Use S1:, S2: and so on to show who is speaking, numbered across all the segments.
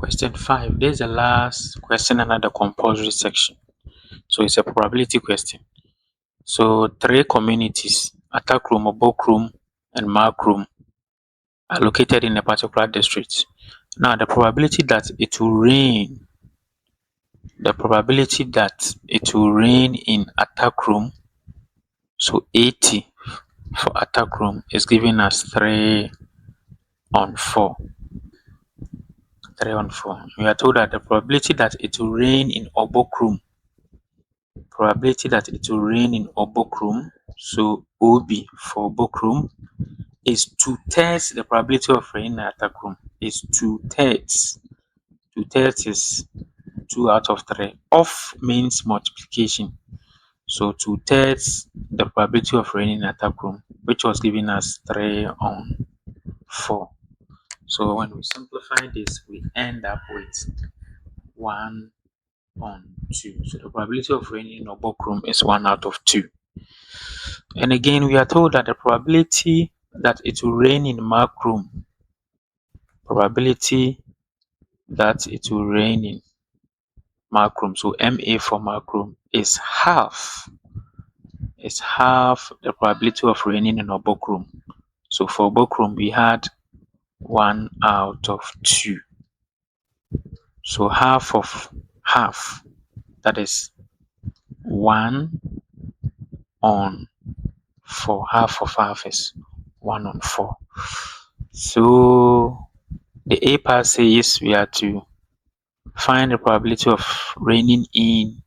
S1: Question 5. This is the last question under the compulsory section. So it's a probability question. So 3 communities, Atakrom, Obokrom and Maakrom, are located in a particular district. Now the probability that it will rain in Atakrom, so 80 for Atakrom, is giving us 3 on 4. 3 on 4. We are told that the probability that it will rain in Obokrom, so OB for Obokrom, is 2/3 the probability of rain in Atakrom. Is 2/3. 2/3 is 2 out of 3. Off means multiplication. So 2/3 the probability of rain in Atakrom, which was giving us 3 on 4. So when we simplify this, we end up with 1 on 2. So the probability of rain in Obokrom is 1 out of 2. And again, we are told that the probability that it will rain in Maakrom, so MA for Maakrom, is half the probability of raining in Obokrom. So for Obokrom, we had 1 out of 2. So half of half, that is 1 on 4. Half of half is 1 on 4. So the A part says we are to find the probability of raining in.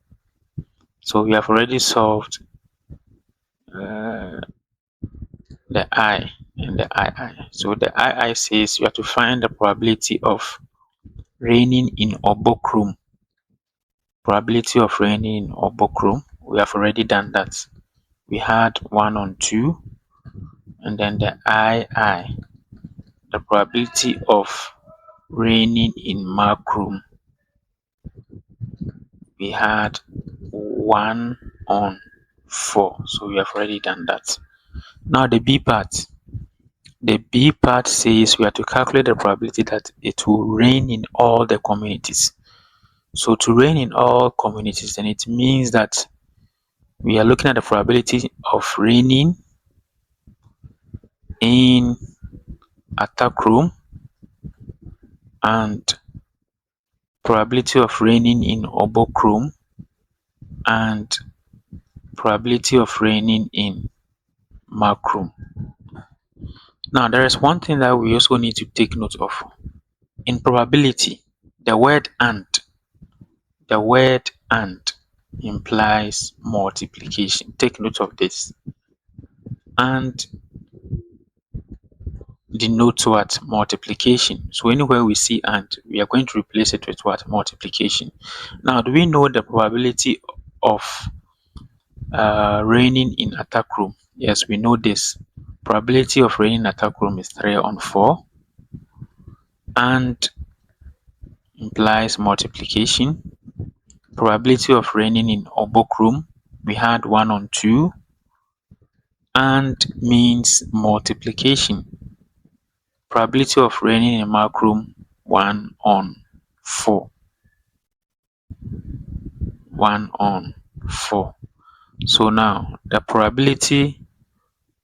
S1: So we have already solved the I and the II. So the II says we have to find the probability of raining in Obokrom. Probability of raining in Obokrom, we have already done that. We had 1 on 2, and then the II, the probability of raining in Maakrom, we had 1 on 4. So we have already done that. Now the B part. The B part says we have to calculate the probability that it will rain in all the communities. So to rain in all communities, then it means that we are looking at the probability of raining in Atakrom and probability of raining in Obokrom and probability of raining in Maakrom. Now there is one thing that we also need to take note of. In probability, the word and implies multiplication. Take note of this. And denotes what? Multiplication. So anywhere we see and, we are going to replace it with what? Multiplication. Now, do we know the probability of raining in Atakrom? Yes, we know this. Probability of raining in Atakrom is 3 on 4 and implies multiplication. Probability of raining in Obokrom, we had 1 on 2 and means multiplication. Probability of raining in Maakrom, 1 on 4. 1 on 4. So now the probability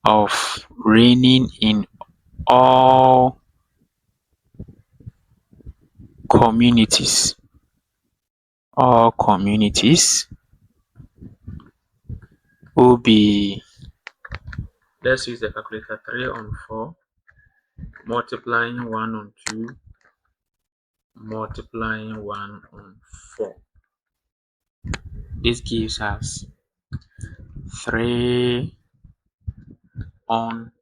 S1: of raining in all communities will be, let's use the calculator, 3 on 4 multiplying 1 on 2 multiplying 1 on 4. This gives us 3 on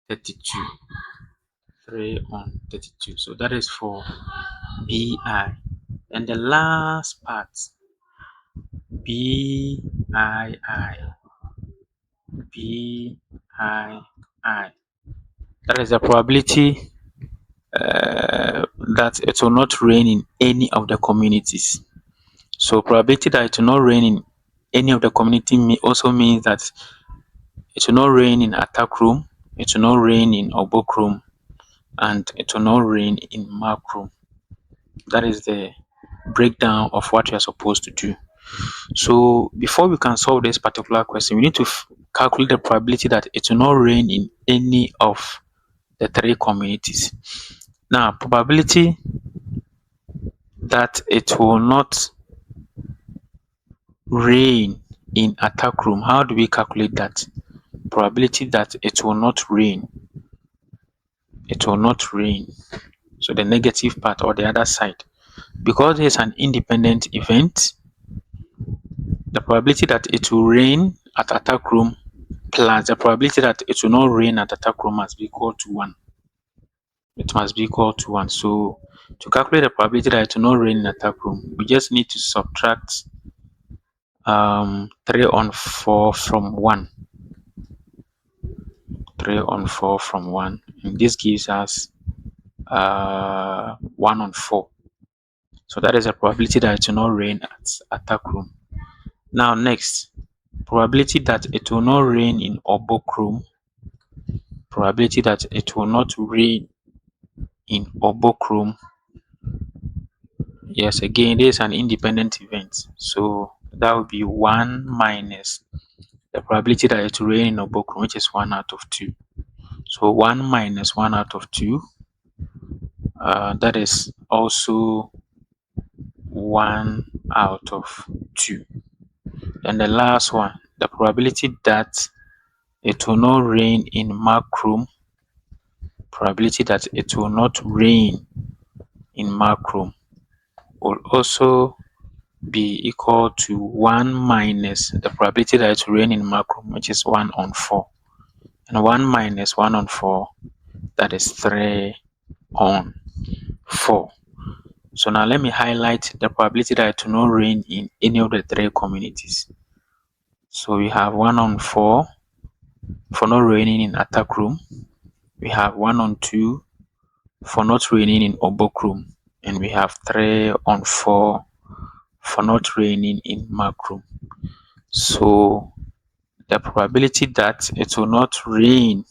S1: 32. 3 on 32. So that is for BI. And the last part, BII. That is the probability that it will not rain in any of the communities. So probability that it will not rain in any of the community also means that it will not rain in Atakrom, it will not rain in Obokrom, and it will not rain in Maakrom. That is the breakdown of what you are supposed to do. So before we can solve this particular question, we need to calculate the probability that it will not rain in any of the three communities. Now, probability that it will not rain in Atakrom, how do we calculate that? Probability that it will not rain. It will not rain. So the negative part or the other side. Because there is an independent event, the probability that it will rain at Atakrom plus the probability that it will not rain at Atakrom must be equal to 1. It must be equal to 1. So to calculate the probability that it will not rain in Atakrom, we just need to subtract 3 on 4 from 1. 3 on 4 from 1. And this gives us 1 on 4. So that is a probability that it will not rain at Atakrom. Now next, probability that it will not rain in Obokrom. Probability that it will not rain in Obokrom. Yes, again, there is an independent event. So that would be 1 minus the probability that it will rain in Obokrom, which is 1 out of 2. So 1 minus 1 out of 2, that is also 1 out of 2. And the last one, the probability that it will not rain in Maakrom, probability that it will not rain in Maakrom will also be equal to 1 minus the probability that it will rain in Maakrom, which is 1 on 4. And 1 minus 1 on 4, that is 3 on 4. So now let me highlight the probability that it will not rain in any of the three communities. So we have 1 on 4 for not raining in Atakrom. We have 1 on 2 for not raining in Obokrom. And we have 3 on 4 for not raining in Maakrom. So the probability that it will not rain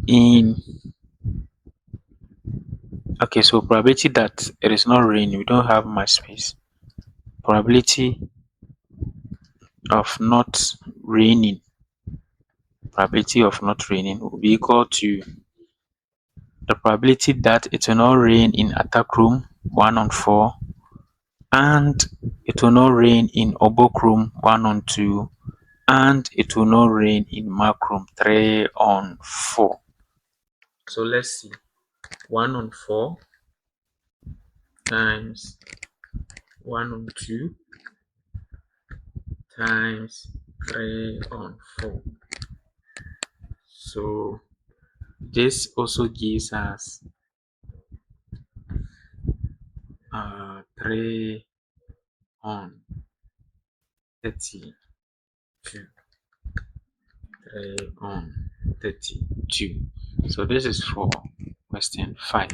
S1: in okay, so probability that it is not rain, we don't have much space. Probability of not raining, probability of not raining will be equal to the probability that it will not rain in Atakrom, 1 on 4, and it will not rain in Obokrom, 1 on 2, and it will not rain in Maakrom, 3 on 4. So let's see, 1 on 4 times 1 on 2 times 3 on 4. So this also gives us 3 on 32. 3 on 32. So this is for question 5.